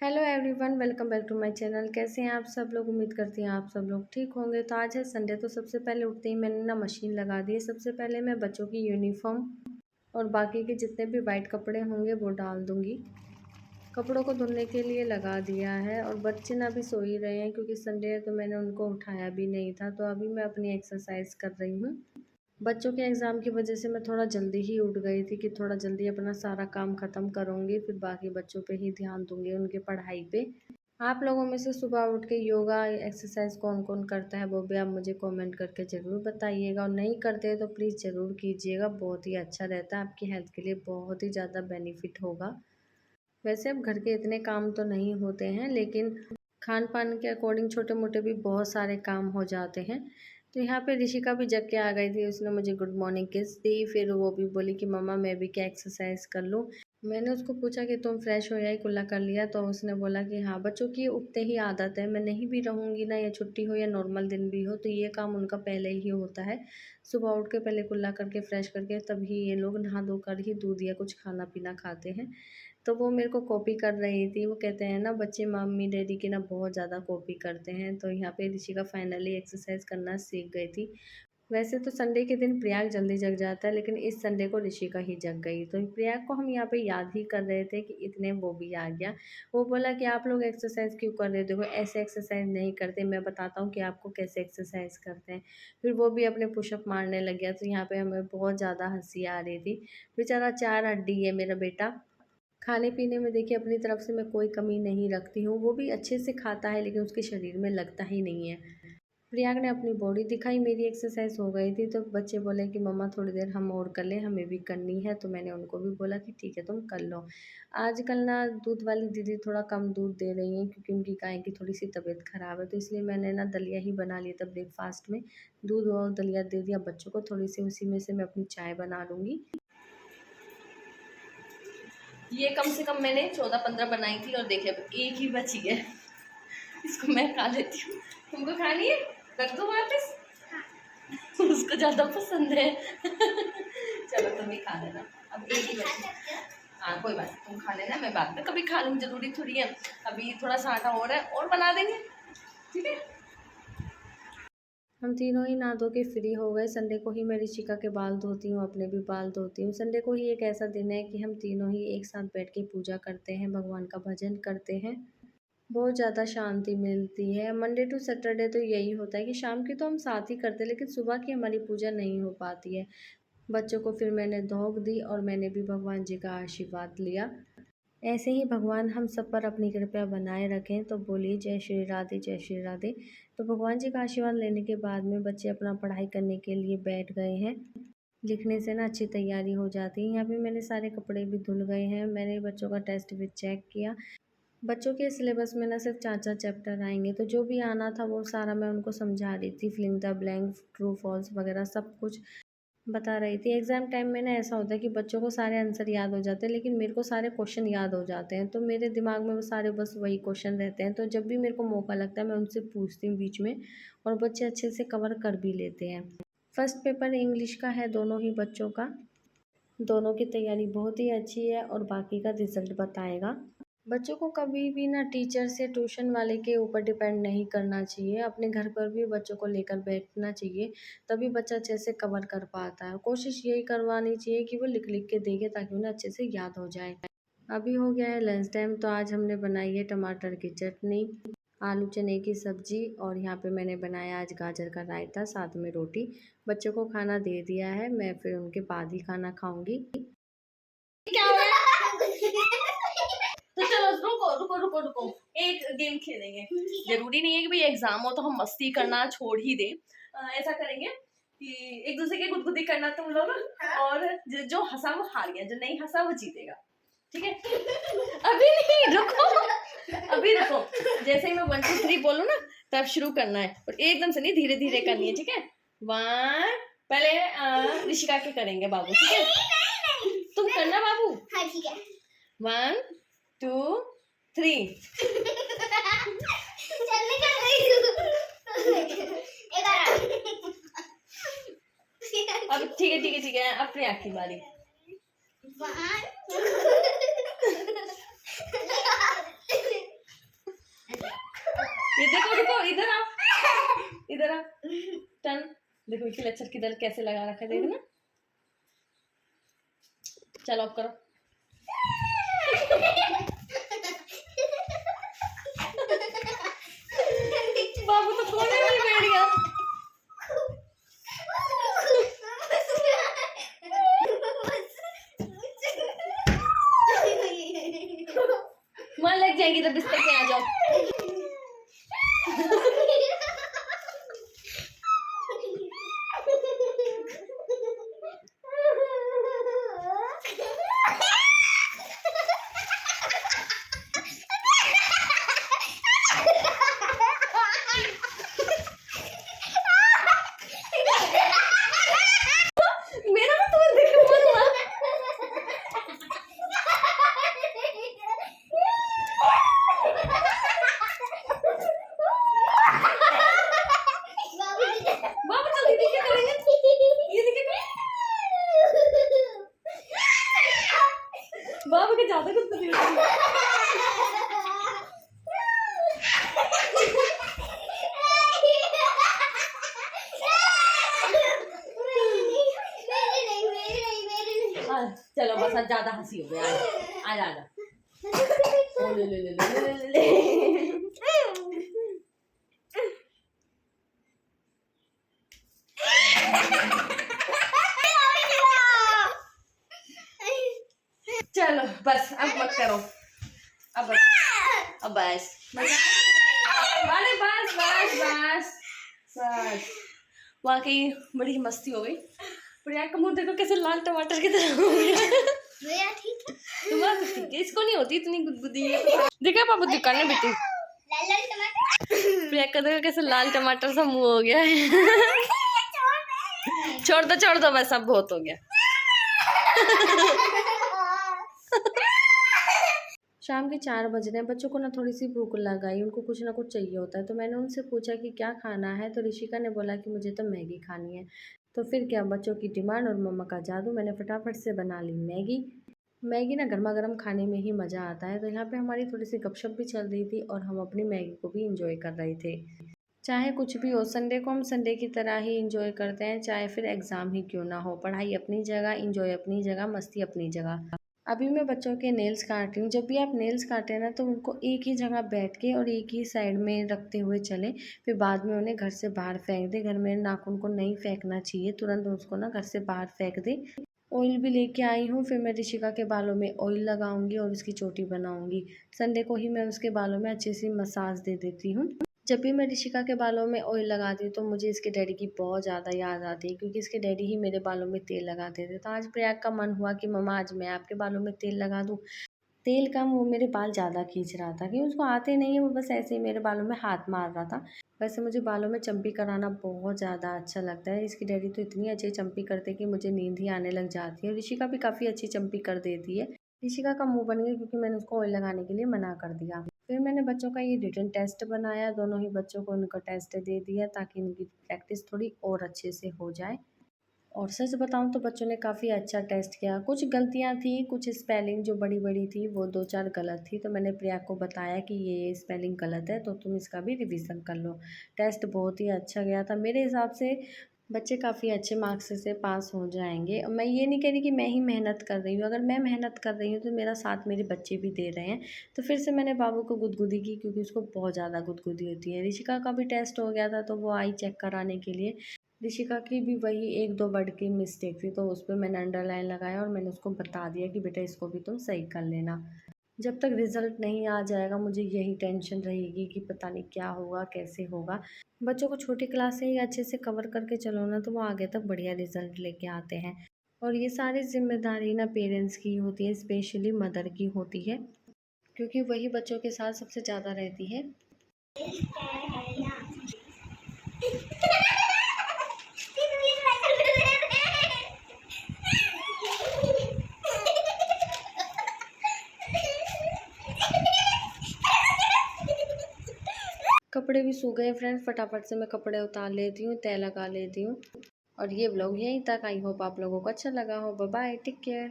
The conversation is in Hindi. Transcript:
Hello everyone, welcome back to my channel. कैसे हैं आप सब लोग? उम्मीद करती हैं आप सब लोग ठीक होंगे। तो आज है संडे, तो सबसे पहले उठते ही मैंने ना मशीन लगा दी है। सबसे पहले मैं बच्चों की यूनिफॉर्म और बाकी के जितने भी वाइट कपड़े होंगे वो डाल दूंगी। कपड़ों को धुलने के लिए लगा दिया है और बच्चे ना अभी सो ही रहे हैं क्योंकि संडे है, तो मैंने उनको उठाया भी नहीं था। तो अभी मैं अपनी एक्सरसाइज कर रही हूँ। बच्चों के एग्ज़ाम की वजह से मैं थोड़ा जल्दी ही उठ गई थी कि थोड़ा जल्दी अपना सारा काम ख़त्म करूँगी, फिर बाकी बच्चों पे ही ध्यान दूँगी, उनके पढ़ाई पे। आप लोगों में से सुबह उठ के योगा एक्सरसाइज कौन कौन करता है वो भी आप मुझे कमेंट करके ज़रूर बताइएगा, और नहीं करते हैं तो प्लीज़ ज़रूर कीजिएगा। बहुत ही अच्छा रहता है, आपकी हेल्थ के लिए बहुत ही ज़्यादा बेनिफिट होगा। वैसे अब घर के इतने काम तो नहीं होते हैं, लेकिन खान पान के अकॉर्डिंग छोटे मोटे भी बहुत सारे काम हो जाते हैं। तो यहाँ पे ऋषिका भी जग के आ गई थी, उसने मुझे गुड मॉर्निंग किस दी। फिर वो भी बोली कि मम्मा मैं भी क्या एक्सरसाइज कर लूँ। मैंने उसको पूछा कि तुम फ्रेश हो या कुल्ला कर लिया, तो उसने बोला कि हाँ, बच्चों की उठते ही आदत है, मैं नहीं भी रहूँगी ना, या छुट्टी हो या नॉर्मल दिन भी हो, तो ये काम उनका पहले ही होता है। सुबह उठ के पहले कुल्ला करके फ्रेश करके तभी ये लोग नहा धो कर ही दूध या कुछ खाना पीना खाते हैं। तो वो मेरे को कॉपी कर रही थी। वो कहते हैं ना, बच्चे मम्मी डैडी की ना बहुत ज़्यादा कॉपी करते हैं। तो यहाँ पे ऋषिका फाइनली एक्सरसाइज करना सीख गई थी। वैसे तो संडे के दिन प्रयाग जल्दी जग जाता है, लेकिन इस संडे को ऋषिका ही जग गई। तो प्रयाग को हम यहाँ पे याद ही कर रहे थे कि इतने वो भी आ गया। वो बोला कि आप लोग एक्सरसाइज क्यों कर रहे हो, देखो ऐसे एक्सरसाइज नहीं करते, मैं बताता हूँ कि आपको कैसे एक्सरसाइज करते हैं। फिर वो भी अपने पुशअप मारने लग गया। तो यहाँ पे हमें बहुत ज़्यादा हंसी आ रही थी। बेचारा चार हड्डी है मेरा बेटा। खाने पीने में देखिए अपनी तरफ से मैं कोई कमी नहीं रखती हूँ, वो भी अच्छे से खाता है, लेकिन उसके शरीर में लगता ही नहीं है। प्रियांक ने अपनी बॉडी दिखाई, मेरी एक्सरसाइज हो गई थी। तो बच्चे बोले कि मम्मा थोड़ी देर हम और कर लें, हमें भी करनी है। तो मैंने उनको भी बोला कि ठीक है तुम कर लो। आजकल ना दूध वाली दीदी थोड़ा कम दूध दे रही हैं क्योंकि उनकी गाय की थोड़ी सी तबीयत खराब है। तो इसलिए मैंने ना दलिया ही बना लिया था ब्रेकफास्ट में। दूध और दलिया दे दिया बच्चों को, थोड़ी सी उसी में से मैं अपनी चाय बना लूँगी। ये कम से कम मैंने 14-15 बनाई थी और देखिए अब एक ही बची है। इसको मैं खा लेती हूँ। तुमको खानी है? रख दो वापस। उसको ज़्यादा पसंद है। चलो तुम ही खा लेना, अब एक ही बची। हाँ कोई बात नहीं, तुम खा लेना, मैं बाद में कभी खा लूँ, जरूरी थोड़ी है। अभी थोड़ा सा आटा और है और बना देंगे, ठीक है। हम तीनों ही नहा धो के फ्री हो गए। संडे को ही मैं ऋषिका के बाल धोती हूँ, अपने भी बाल धोती हूँ। संडे को ही एक ऐसा दिन है कि हम तीनों ही एक साथ बैठ के पूजा करते हैं, भगवान का भजन करते हैं। बहुत ज़्यादा शांति मिलती है। मंडे टू सैटरडे तो यही होता है कि शाम की तो हम साथ ही करते हैं, लेकिन सुबह की हमारी पूजा नहीं हो पाती है। बच्चों को फिर मैंने धोख दी और मैंने भी भगवान जी का आशीर्वाद लिया। ऐसे ही भगवान हम सब पर अपनी कृपया बनाए रखें। तो बोलिए जय श्री राधे, जय श्री राधे। तो भगवान जी का आशीर्वाद लेने के बाद में बच्चे अपना पढ़ाई करने के लिए बैठ गए हैं। लिखने से ना अच्छी तैयारी हो जाती है। यहाँ पे मेरे सारे कपड़े भी धुल गए हैं। मैंने बच्चों का टेस्ट भी चेक किया। बच्चों के सिलेबस में ना सिर्फ 4-4 चैप्टर आएंगे, तो जो भी आना था वो सारा मैं उनको समझा रही थी। Filling the blank, true false वगैरह सब कुछ बता रही थी। एग्ज़ाम टाइम में ना ऐसा होता है कि बच्चों को सारे आंसर याद हो जाते हैं, लेकिन मेरे को सारे क्वेश्चन याद हो जाते हैं। तो मेरे दिमाग में वो सारे बस वही क्वेश्चन रहते हैं। तो जब भी मेरे को मौका लगता है मैं उनसे पूछती हूँ बीच में, और बच्चे अच्छे से कवर कर भी लेते हैं। फर्स्ट पेपर इंग्लिश का है दोनों ही बच्चों का। दोनों की तैयारी बहुत ही अच्छी है और बाकी का रिजल्ट बताएगा। बच्चों को कभी भी ना टीचर्स या ट्यूशन वाले के ऊपर डिपेंड नहीं करना चाहिए। अपने घर पर भी बच्चों को लेकर बैठना चाहिए, तभी बच्चा अच्छे से कवर कर पाता है। कोशिश यही करवानी चाहिए कि वो लिख लिख के देखे, ताकि उन्हें अच्छे से याद हो जाए। अभी हो गया है लंच टाइम। तो आज हमने बनाई है टमाटर की चटनी, आलू चने की सब्जी, और यहाँ पे मैंने बनाया आज गाजर का रायता, साथ में रोटी। बच्चों को खाना दे दिया है, मैं फिर उनके बाद ही खाना खाऊंगी। क्या हो गया? तो चलो रुको रुको रुको रुको, एक गेम खेलेंगे। जरूरी नहीं है कि भाई एग्जाम हो तो हम मस्ती करना छोड़ ही दें। ऐसा करेंगे कि एक दूसरे की गुदगुदी करना तुम लोग, और जो हंसा वो हार गया, जो नहीं हंसा वो जीतेगा, ठीक है। अभी नहीं, रुको, अभी रुको। जैसे ही मैं 1 2 3 बोलूँ ना, तब शुरू करना है, और एकदम से नहीं, धीरे धीरे करनी है, ठीक है। 1, पहले ऋषिका के करेंगे बाबू, ठीक है। तुम करना बाबू। हाँ ठीक है। 1 2 3। जल्दी कर रही हूँ। अब ठीक है ठीक है ठीक है, अब प्रिया की बारी। 1 2 देखो क्लचर किधर कैसे लगा रखा है, देखना। चलो अब करो। बाबू तो कोने में ही बैठ गया। वहां लग जाएगी तो बिस्तर पे आ जाओ। बाबू के ज्यादा कुछ नहीं होता। चलो बस आज ज्यादा हंसी हो गया। आजा आजा। ले ले ले ले ले ले। चलो बस अब मत करो। अब बस अरे बस बस बस बस। वाकई बड़ी मस्ती हो गई। प्रिया का मुंह देखो कैसे लाल टमाटर की तरह हो गया। ठीक है तुम्हारा तो ठीक है, इसको नहीं होती इतनी गुदगुदी है। देखा पापा दुकान में बेटी प्रिया का देखो कैसे लाल टमाटर सा मुंह हो गया है। छोड़ दो बस अब बहुत हो गया। शाम के 4 बज रहे हैं। बच्चों को ना थोड़ी सी भूख लग आई, उनको कुछ ना कुछ चाहिए होता है। तो मैंने उनसे पूछा कि क्या खाना है, तो ऋषिका ने बोला कि मुझे तो मैगी खानी है। तो फिर क्या, बच्चों की डिमांड और मम्मा का जादू, मैंने फटाफट से बना ली मैगी। मैगी ना गर्मा गर्म खाने में ही मज़ा आता है। तो यहाँ पे हमारी थोड़ी सी गपशप भी चल रही थी और हम अपनी मैगी को भी इंजॉय कर रहे थे। चाहे कुछ भी हो, संडे को हम संडे की तरह ही इंजॉय करते हैं, चाहे फिर एग्ज़ाम ही क्यों ना हो। पढ़ाई अपनी जगह, इंजॉय अपनी जगह, मस्ती अपनी जगह। अभी मैं बच्चों के नेल्स काट रही हूँ। जब भी आप नेल्स काटें ना तो उनको एक ही जगह बैठ के और एक ही साइड में रखते हुए चलें, फिर बाद में उन्हें घर से बाहर फेंक दें। घर में नाखून को नहीं फेंकना चाहिए, तुरंत उसको ना घर से बाहर फेंक दें। ऑयल भी लेके आई हूँ, फिर मैं ऋषिका के बालों में ऑयल लगाऊंगी और उसकी चोटी बनाऊंगी। संडे को ही मैं उसके बालों में अच्छी सी मसाज दे देती हूँ। जब भी मैं ऋषिका के बालों में ऑयल लगाती हूँ तो मुझे इसके डैडी की बहुत ज़्यादा याद आती है, क्योंकि इसके डैडी ही मेरे बालों में तेल लगाते थे। तो आज प्रयाग का मन हुआ कि मम्मा आज मैं आपके बालों में तेल लगा दूँ। तेल कम, वो मेरे बाल ज़्यादा खींच रहा था, कि उसको आते नहीं है, वो बस ऐसे ही मेरे बालों में हाथ मार रहा था। वैसे मुझे बालों में चम्पी कराना बहुत ज़्यादा अच्छा लगता है। इसकी डैडी तो इतनी अच्छी चम्पी करते हैं कि मुझे नींद ही आने लग जाती है। ऋषिका भी काफ़ी अच्छी चम्पी कर देती है। ऋषिका का मुंह बन गया क्योंकि मैंने उसको ऑयल लगाने के लिए मना कर दिया। फिर मैंने बच्चों का ये रिटन टेस्ट बनाया, दोनों ही बच्चों को उनका टेस्ट दे दिया ताकि इनकी प्रैक्टिस थोड़ी और अच्छे से हो जाए। और सच बताऊं तो बच्चों ने काफ़ी अच्छा टेस्ट किया। कुछ गलतियां थी, कुछ स्पेलिंग जो बड़ी बड़ी थी वो 2-4 गलत थी, तो मैंने प्रिया को बताया कि ये स्पेलिंग गलत है तो तुम इसका भी रिवीजन कर लो। टेस्ट बहुत ही अच्छा गया था मेरे हिसाब से। बच्चे काफ़ी अच्छे मार्क्स से पास हो जाएंगे। और मैं ये नहीं कह रही कि मैं ही मेहनत कर रही हूँ, अगर मैं मेहनत कर रही हूँ तो मेरा साथ मेरे बच्चे भी दे रहे हैं। तो फिर से मैंने बाबू को गुदगुदी की, क्योंकि उसको बहुत ज़्यादा गुदगुदी होती है। ऋषिका का भी टेस्ट हो गया था तो वो आई चेक कराने के लिए। ऋषिका की भी वही 1-2 वर्ड की मिस्टेक थी, तो उस पर मैंने अंडरलाइन लगाया और मैंने उसको बता दिया कि बेटा इसको भी तुम सही कर लेना। जब तक रिजल्ट नहीं आ जाएगा मुझे यही टेंशन रहेगी कि पता नहीं क्या होगा, कैसे होगा। बच्चों को छोटी क्लास से ही अच्छे से कवर करके चलो ना, तो वो आगे तक बढ़िया रिजल्ट लेके आते हैं। और ये सारी जिम्मेदारी ना पेरेंट्स की होती है, स्पेशली मदर की होती है, क्योंकि वही बच्चों के साथ सबसे ज़्यादा रहती है। कपड़े भी सूख गए फ्रेंड्स, फटाफट से मैं कपड़े उतार लेती हूँ, तय लगा लेती हूँ। और ये व्लॉग यहीं तक। आई होप आप लोगों को अच्छा लगा हो। Bye bye, take care.